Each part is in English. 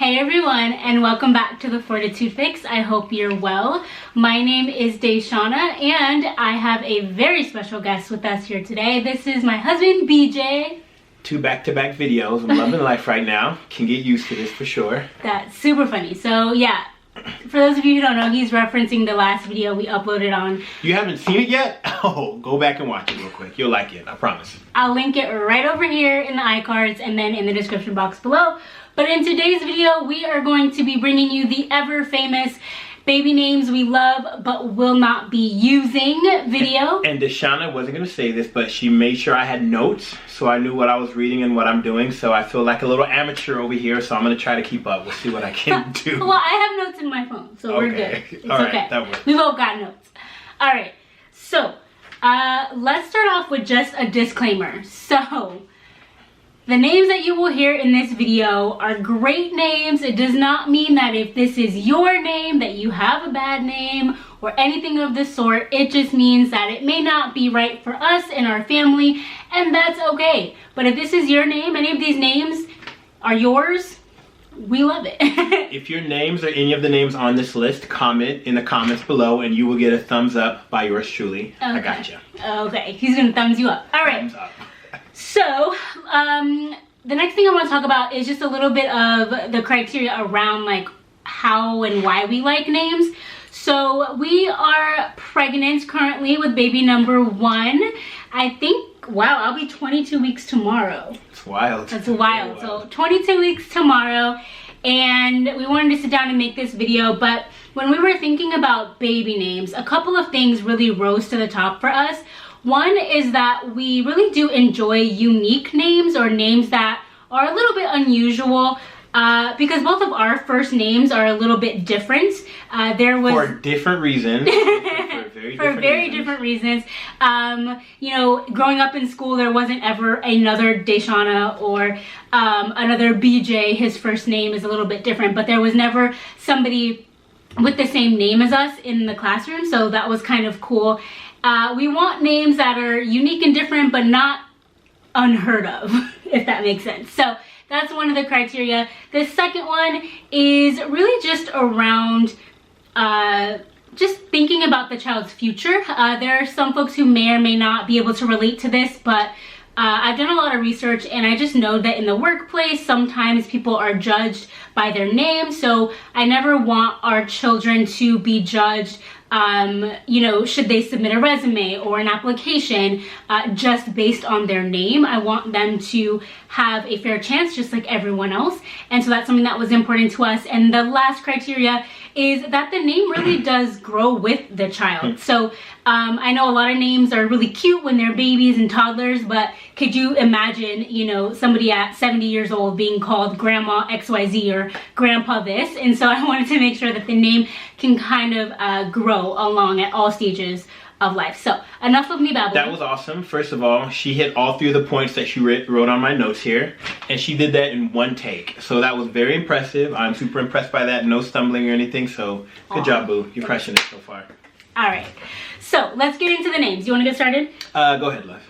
Hey everyone, and welcome back to the Fortitude Fix. I hope you're well. My name is DaShanna, and I have a very special guest with us here today. This is my husband, BJ. Two back-to-back videos. I'm loving life right now. Can get used to this for sure. That's super funny. So yeah, for those of you who don't know, he's referencing the last video we uploaded on. You haven't seen it yet? Oh, go back and watch it real quick. You'll like it, I promise. I'll link it right over here in the iCards and then in the description box below. But in today's video, we are going to be bringing you the ever famous baby names we love but will not be using video. And DaShanna wasn't going to say this, but she made sure I had notes so I knew what I was reading and what I'm doing. So I feel like a little amateur over here, so I'm going to try to keep up. We'll see what I can do. Well, I have notes in my phone, so we're good. It's All right, okay. that works. We both got notes. All right, so let's start off with just a disclaimer. So the names that you will hear in this video are great names. It does not mean that if this is your name that you have a bad name or anything of the sort. It just means that it may not be right for us and our family, and that's okay. But if this is your name, any of these names are yours, we love it. If your names or any of the names on this list, comment in the comments below and you will get a thumbs up by yours truly. Okay. I got you. Okay, he's gonna thumbs you up. All right. Thumbs up. So, the next thing I want to talk about is just a little bit of the criteria around like how and why we like names. So we are pregnant currently with baby number 1. I think, wow, I'll be 22 weeks tomorrow. It's wild. That's wild. So 22 weeks tomorrow, and we wanted to sit down and make this video. But when we were thinking about baby names, a couple of things really rose to the top for us. One is that we really do enjoy unique names or names that are a little bit unusual because both of our first names are a little bit different. For different reasons. For very different reasons. You know, growing up in school, there wasn't ever another DaShanna or another BJ. His first name is a little bit different, but there was never somebody with the same name as us in the classroom, so that was kind of cool. We want names that are unique and different, but not unheard of, if that makes sense. So that's one of the criteria. The second one is really just around just thinking about the child's future. There are some folks who may or may not be able to relate to this, but I've done a lot of research, and I just know that in the workplace, sometimes people are judged by their name. So I never want our children to be judged, you know, should they submit a resume or an application just based on their name. I want them to have a fair chance just like everyone else. And so that's something that was important to us. And the last criteria is that the name really does grow with the child. So I know a lot of names are really cute when they're babies and toddlers, but could you imagine, you know, somebody at 70 years old being called Grandma XYZ or Grandpa this? And so I wanted to make sure that the name can kind of grow along at all stages of life. So enough of me babbling. That was awesome. First of all, she hit all 3 of the points that she wrote on my notes here, and she did that in one take. So that was very impressive. I'm super impressed by that. No stumbling or anything. So good job, boo. You're crushing it so far. All right. So let's get into the names. You want to get started? Go ahead, love.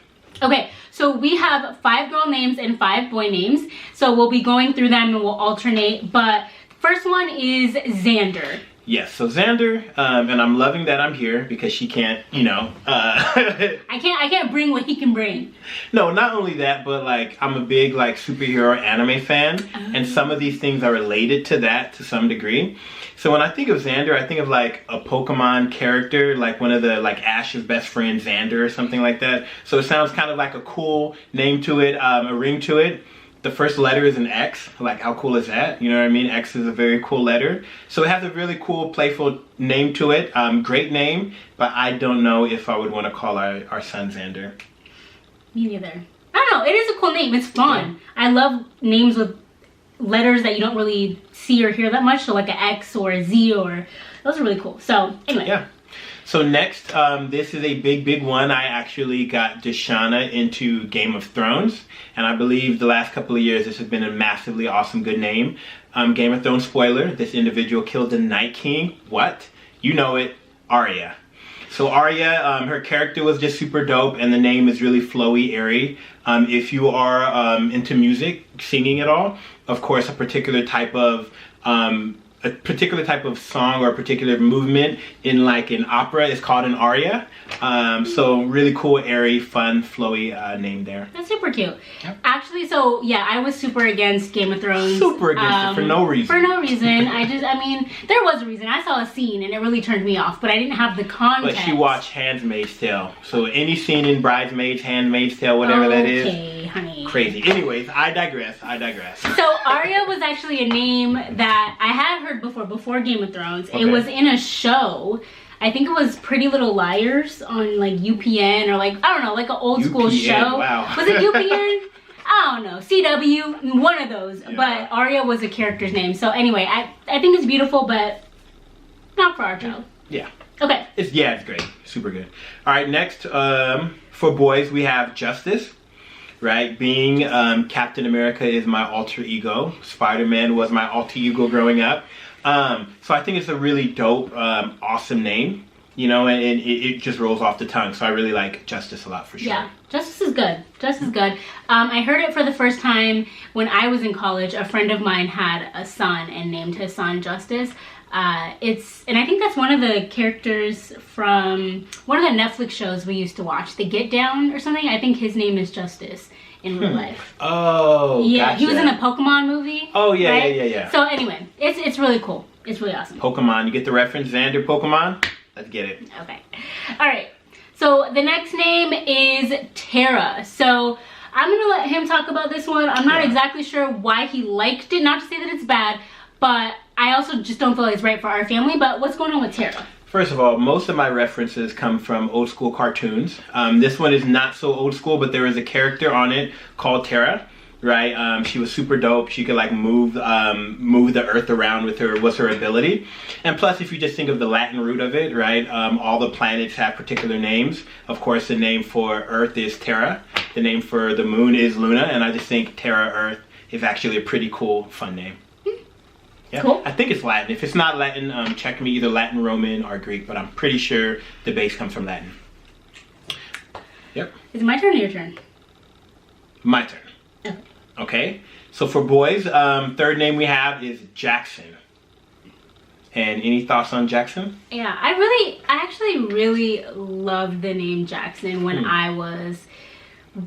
Okay. So we have 5 girl names and 5 boy names. So we'll be going through them and we'll alternate. But first one is Xander. Yes, so Xander, and I'm loving that I'm here because she can't, you know, I can't bring what he can bring. No, not only that, but like I'm a big like superhero anime fan, and some of these things are related to that to some degree. So when I think of Xander, I think of like a Pokemon character, like one of the like Ash's best friend, Xander or something like that. So it sounds kind of like a cool name to it, a ring to it. The first letter is an X. Like, how cool is that? You know what I mean? X is a very cool letter. So it has a really cool, playful name to it. Great name, but I don't know if I would want to call our son Xander. Me neither. I don't know. It is a cool name. It's fun. Yeah. I love names with letters that you don't really see or hear that much. So like an X or a Z, or those are really cool. So anyway. Yeah. So next, this is a big one. I actually got DaShanna into Game of Thrones, and I believe the last couple of years this has been a massively awesome good name. Game of Thrones spoiler, this individual killed the Night King. What? You know it, Arya. So Arya, her character was just super dope, and the name is really flowy, airy. If you are into music, singing at all, of course a particular type of a particular type of song or a particular movement in like an opera is called an Arya. So really cool, airy, fun, flowy name there. That's super cute. Yep. Actually, so yeah, I was super against Game of Thrones. Super against it for no reason. For no reason. I mean, there was a reason. I saw a scene and it really turned me off, but I didn't have the context. But she watched Handmaid's Tale. So any scene in Bridesmaids, Handmaid's Tale, whatever that is. Okay, honey. Crazy. Anyways, I digress. So Arya was actually a name that I had heard before Game of Thrones. Okay. It was in a show. I think it was Pretty Little Liars on like UPN or like, I don't know, like an old school show. Wow. Was it UPN? I don't know, CW, one of those. Yeah. But Arya was a character's name. So anyway, I think it's beautiful, but not for our child. Yeah. Okay. It's great. Super good. All right, next, for boys, we have Justice. Right, being Captain America is my alter ego. Spider-Man was my alter ego growing up. So I think it's a really dope, awesome name, you know, and it just rolls off the tongue. So I really like Justice a lot for sure. Yeah, Justice is good. Justice is good. I heard it for the first time when I was in college. A friend of mine had a son and named his son Justice. And I think that's one of the characters from one of the Netflix shows we used to watch, The Get Down or something. I think his name is Justice in real life. Oh, yeah, gotcha. He was in a Pokemon movie. Oh yeah, right? yeah. So anyway, it's really cool. It's really awesome. Pokemon, you get the reference? Xander Pokemon? Let's get it. Okay. All right. So the next name is Terra. So I'm gonna let him talk about this one. I'm not exactly sure why he liked it. Not to say that it's bad, but I also just don't feel like it's right for our family. But what's going on with Terra? First of all, most of my references come from old school cartoons. This one is not so old school, but there is a character on it called Terra, right? She was super dope. She could like move the earth around with her, was her ability. And plus, if you just think of the Latin root of it, right? All the planets have particular names. Of course, the name for Earth is Terra. The name for the moon is Luna. And I just think Terra Earth is actually a pretty cool, fun name. Yeah, cool. I think it's Latin. If it's not Latin, check me either Latin, Roman, or Greek, but I'm pretty sure the base comes from Latin. Yep. Is it my turn or your turn? My turn. Okay. Okay. So for boys, third name we have is Jackson. And any thoughts on Jackson? Yeah, I actually really loved the name Jackson when I was,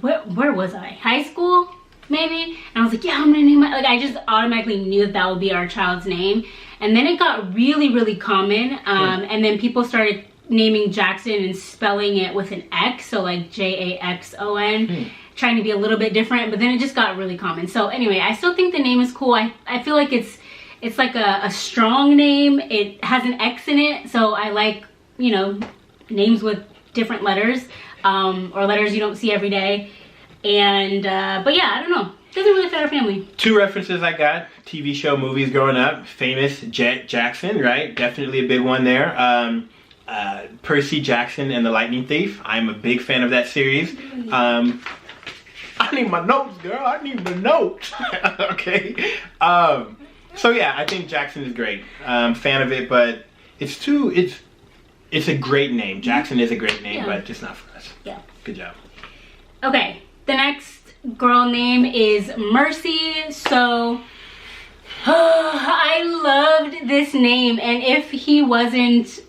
where was I? High school? Maybe, and I was like, yeah, I'm gonna name it. Like, I just automatically knew that would be our child's name. And then it got really common, and then people started naming Jackson and spelling it with an X, so like Jaxon, trying to be a little bit different. But then it just got really common. So anyway, I still think the name is cool. I feel like it's like a strong name. It has an X in it, so I like, you know, names with different letters, or letters you don't see every day. And but yeah, I don't know, doesn't really fit our family. Two references I got: TV show, movies growing up. Famous Jackson, right? Definitely a big one there. Percy Jackson and the Lightning Thief. I'm a big fan of that series. I need my notes, girl. I need the notes. Okay. So yeah, I think Jackson is great. Fan of it, but it's a great name. Jackson is a great name, but just not for us. Yeah. Good job. Okay. The next girl name is Mercy. So I loved this name, and if he wasn't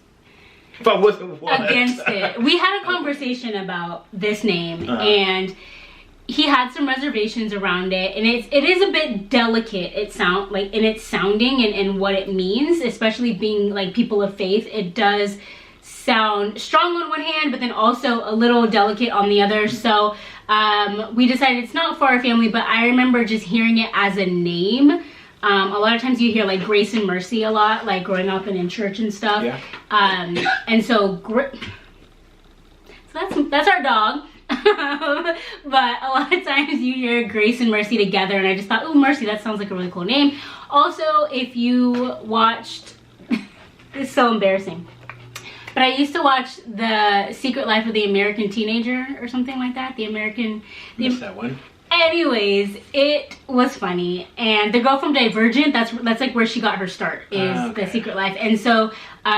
against it, we had a conversation about this name, and he had some reservations around it, and it is a bit delicate. It sound like in its sounding and what it means, especially being like people of faith. It does sound strong on one hand, but then also a little delicate on the other. So we decided it's not for our family, but I remember just hearing it as a name. A lot of times you hear like Grace and Mercy a lot, like growing up and in church and stuff. Yeah. And so that's our dog. But a lot of times you hear Grace and Mercy together, and I just thought, oh, Mercy, that sounds like a really cool name. Also, if you watched, it's so embarrassing, but I used to watch The Secret Life of the American Teenager or something like that. Missed that one. Anyways, it was funny, and the girl from Divergent, that's like where she got her start, is The Secret Life. And so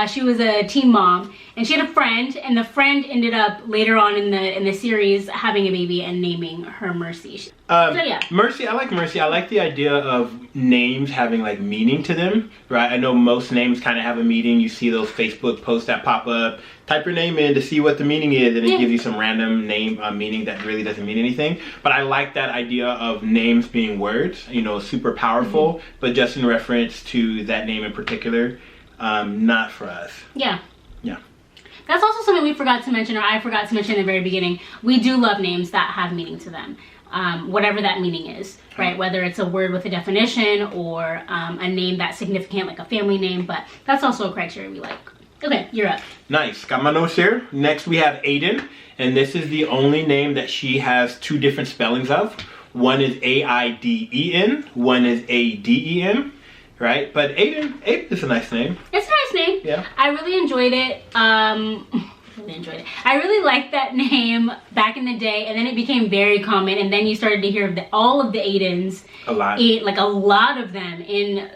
She was a teen mom, and she had a friend, and the friend ended up later on in the series having a baby and naming her Mercy. So yeah, Mercy. I like Mercy. I like the idea of names having like meaning to them, right? I know most names kind of have a meaning. You see those Facebook posts that pop up. Type your name in to see what the meaning is, and it gives you some random name meaning that really doesn't mean anything. But I like that idea of names being words, you know, super powerful, but just in reference to that name in particular, not for us. Yeah. Yeah. That's also something we forgot to mention, or I forgot to mention in the very beginning. We do love names that have meaning to them, whatever that meaning is, right? Whether it's a word with a definition or a name that's significant, like a family name, but that's also a criteria we like. Okay, you're up. Nice. Got my notes here. Next we have Aiden, and this is the only name that she has two different spellings of. One is A-I-D-E-N, one is A-D-E-N, right? But Aiden is a nice name. It's a nice name. Yeah. I really enjoyed it. I really liked that name back in the day, and then it became very common, and then you started to hear of all of the Aidens. A lot. Like a lot of them in,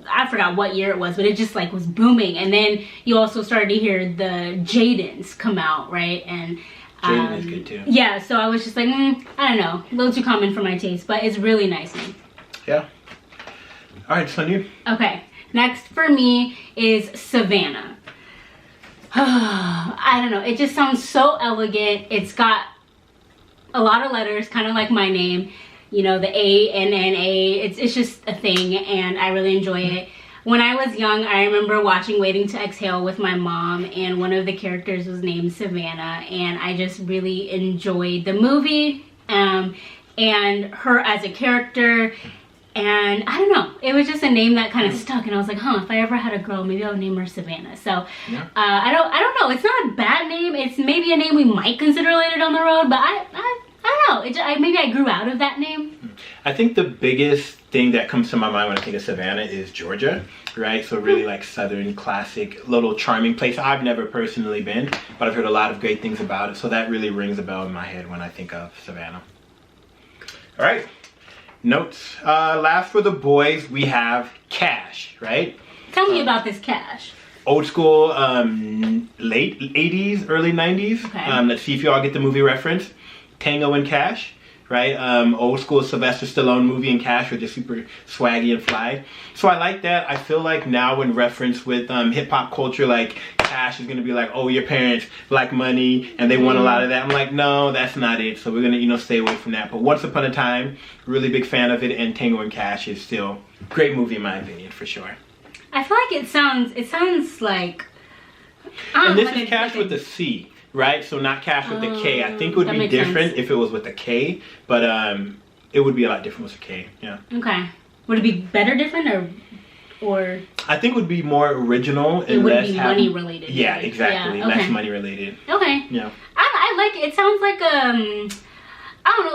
I forgot what year it was, but it just like was booming. And then you also started to hear the Jadens come out, right? And Jaden is good too. Yeah, so I was just like, I don't know, a little too common for my taste, but it's really nice name. Yeah. All right, so you. Okay, next for me is Savannah. I don't know, it just sounds so elegant. It's got a lot of letters, kind of like my name. You know, the A-N-N-A, it's just a thing, and I really enjoy it. When I was young, I remember watching Waiting to Exhale with my mom, and one of the characters was named Savannah, and I just really enjoyed the movie, and her as a character, and I don't know, it was just a name that kind of stuck, and I was like, if I ever had a girl, maybe I would name her Savannah. So, yeah. I don't know, it's not a bad name, it's maybe a name we might consider later down the road, but I don't know, maybe I grew out of that name. I think the biggest thing that comes to my mind when I think of Savannah is Georgia, right? So really like southern, classic, little charming place. I've never personally been, but I've heard a lot of great things about it. So that really rings a bell in my head when I think of Savannah. All right, notes. Last for the boys, we have Cash, right? Tell me about this Cash. Old school, late 80s, early 90s. Okay. Let's see if you all get the movie reference. Tango and Cash, right? Old school Sylvester Stallone movie and Cash were just super swaggy and fly. So I like that. I feel like now when reference with hip hop culture, like Cash is gonna be like, oh, your parents like money and they want a lot of that. I'm like, no, that's not it. So we're gonna, stay away from that. But Once Upon a Time, really big fan of it, and Tango and Cash is still a great movie in my opinion, for sure. I feel like it sounds like. And this is Cash with a C. Right, so not Cash with the K. I think it would be different if it was with a K, but it would be a lot different with a K. Yeah. Okay. Would it be better different or? I think it would be more original and it would less be money related. Yeah, exactly. Yeah, okay. Less money related. Okay. Yeah. I like it. It sounds like I don't know,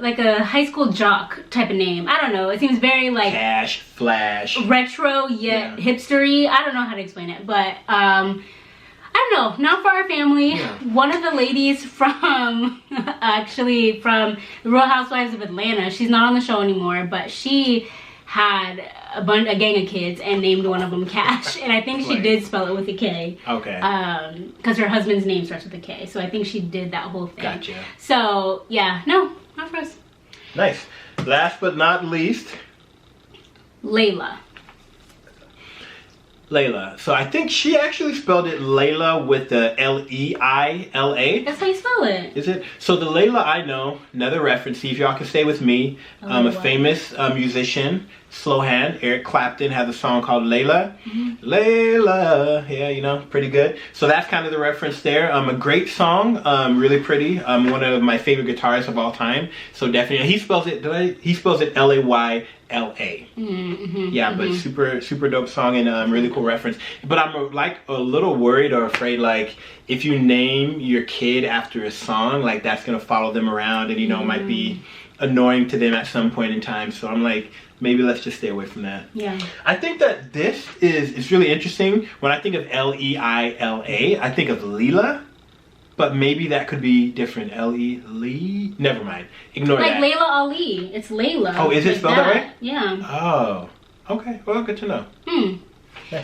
like a high school jock type of name. I don't know. It seems very like Cash, Flash, retro yet hipstery. I don't know how to explain it, but I don't know, not for our family. Yeah. One of the ladies from, actually from the Real Housewives of Atlanta, she's not on the show anymore, but she had a gang of kids and named one of them Cash. And I think she did spell it with a K. Okay. Because her husband's name starts with a K. So I think she did that whole thing. Gotcha. So, yeah, no, not for us. Nice. Last but not least, Layla. So I think she actually spelled it Layla with the L-E-I-L-A. That's how you spell it. Is it? So the Layla I know, another reference, see if y'all can stay with me. A famous musician, slow hand, Eric Clapton, has a song called Layla. Mm-hmm. Layla, yeah, pretty good. So that's kind of the reference there. A great song, really pretty. One of my favorite guitarists of all time. So definitely, he spells it L-A-Y-L-A. Yeah, but super dope song and really cool reference. But I'm like a little worried or afraid, like if you name your kid after a song, like that's gonna follow them around and might be annoying to them at some point in time. So I'm like, maybe let's just stay away from that. Yeah. I think that this is really interesting. When I think of L-E-I-L-A, I think of Leela. But maybe that could be different. Lee? Never mind. Ignore that. Like Layla Ali. It's Layla. Oh, is it spelled that way? Yeah. Oh. Okay. Well, good to know.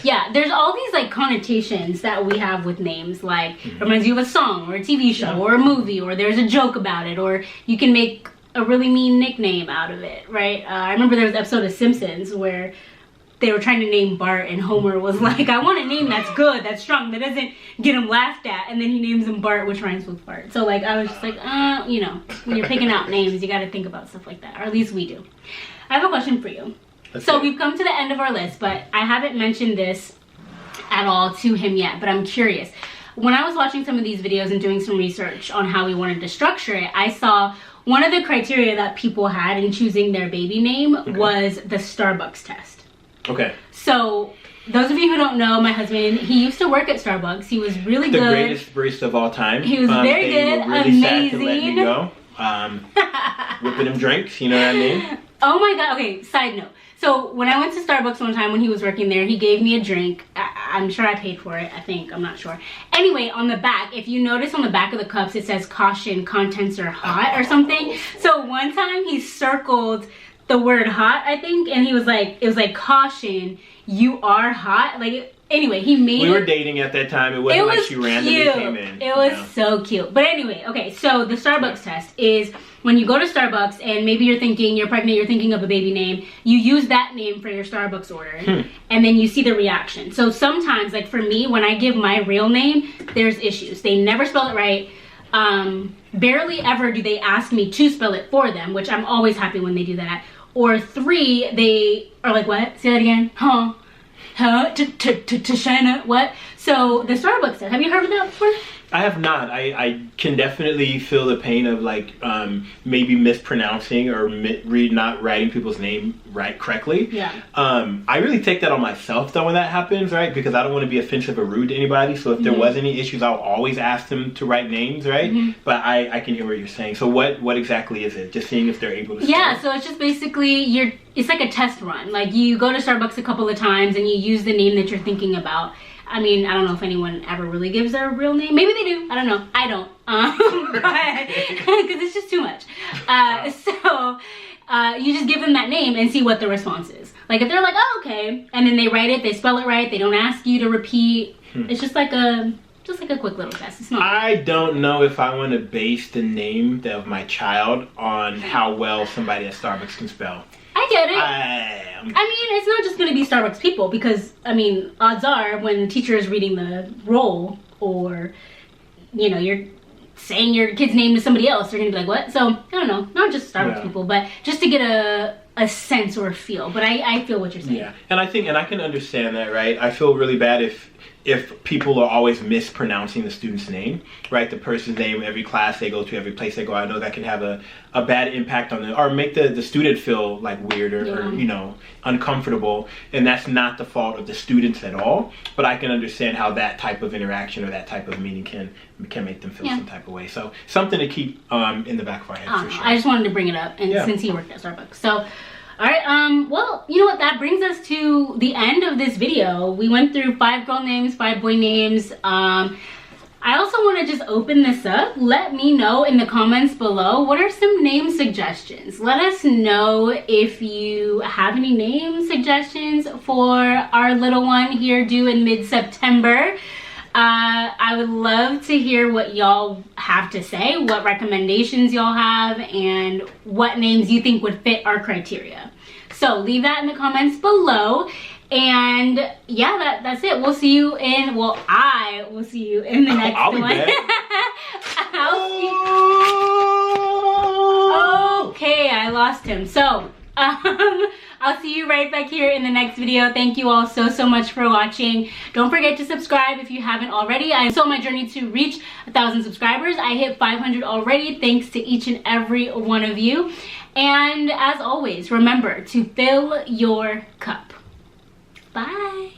Yeah, there's all these like connotations that we have with names, like reminds you of a song or a TV show or a movie, or there's a joke about it, or you can make a really mean nickname out of it, right? I remember there was an episode of Simpsons where they were trying to name Bart, and Homer was like, I want a name that's good, that's strong, that doesn't get him laughed at, and then he names him Bart, which rhymes with fart. So like, I was just like, you know, when you're picking out names, you gotta think about stuff like that, or at least we do. I have a question for you. So we've come to the end of our list, but I haven't mentioned this at all to him yet, but I'm curious. When I was watching some of these videos and doing some research on how we wanted to structure it, I saw one of the criteria that people had in choosing their baby name was the Starbucks test. Okay. So those of you who don't know, my husband, he used to work at Starbucks. He was really good. The greatest barista of all time. He was very good, were really amazing. Sad to let me go. Whipping him drinks, you know what I mean? Oh my god, okay, side note. So when I went to Starbucks one time when he was working there, he gave me a drink. I'm sure I paid for it, I think, I'm not sure. Anyway, on the back, if you notice on the back of the cups, it says caution, contents are hot or something. So one time he circled the word hot, I think, and he was like, it was like, caution, you are hot. Like, anyway, he made We were dating at that time. It wasn't like she randomly came in. It was so cute. But anyway, okay, so the Starbucks test is when you go to Starbucks and maybe you're thinking, you're pregnant, you're thinking of a baby name, you use that name for your Starbucks order, and then you see the reaction. So sometimes, like for me, when I give my real name, there's issues. They never spell it right. Barely ever do they ask me to spell it for them, which I'm always happy when they do that. Or 3, they are like, what? Say that again. Huh? DaShanna, what? So the Starbucks test, have you heard of that before? I have not. I can definitely feel the pain of like maybe mispronouncing or not writing people's name right correctly. Yeah. I really take that on myself though when that happens, right? Because I don't want to be offensive or rude to anybody. So if there was any issues, I'll always ask them to write names, right? But I can hear what you're saying. So what exactly is it? Just seeing if they're able to. Yeah. So it's just basically it's like a test run. Like you go to Starbucks a couple of times and you use the name that you're thinking about. I mean, I don't know if anyone ever really gives their real name. Maybe they do. I don't know. I don't. Because it's just too much. So you just give them that name and see what the response is. Like if they're like, oh, okay. And then they write it, they spell it right. They don't ask you to repeat. It's just like a quick little test. It's not. I don't know if I want to base the name of my child on how well somebody at Starbucks can spell. I get it. I mean, it's not just going to be Starbucks people because, I mean, odds are when the teacher is reading the roll or, you know, you're saying your kid's name to somebody else, they're going to be like, what? So, I don't know. Not just Starbucks people, but just to get a sense or a feel. But I feel what you're saying. Yeah, and I can understand that, right? I feel really bad if people are always mispronouncing the student's name, right? The person's name, every class they go to, every place they go. I know that can have a bad impact on them, or make the student feel like weird or you know, uncomfortable. And that's not the fault of the students at all. But I can understand how that type of interaction or that type of meeting can make them feel some type of way. So something to keep in the back of our head for sure. I just wanted to bring it up, and since he worked at Starbucks. So. All right, well, you know what, that brings us to the end of this video. We went through 5 girl names, 5 boy names. I also want to just open this up. Let me know in the comments below, what are some name suggestions? Let us know if you have any name suggestions for our little one here due in mid-September. I would love to hear what y'all have to say, what recommendations y'all have, and what names you think would fit our criteria. So leave that in the comments below. And yeah, that's it. We'll see you in, well, I will see you in the next one. Okay, I lost him. So, I'll see you right back here in the next video. Thank you all so much for watching. Don't forget to subscribe if you haven't already. I'm still on my journey to reach 1,000 subscribers. I hit 500 already, thanks to each and every one of you. And as always, remember to fill your cup. Bye.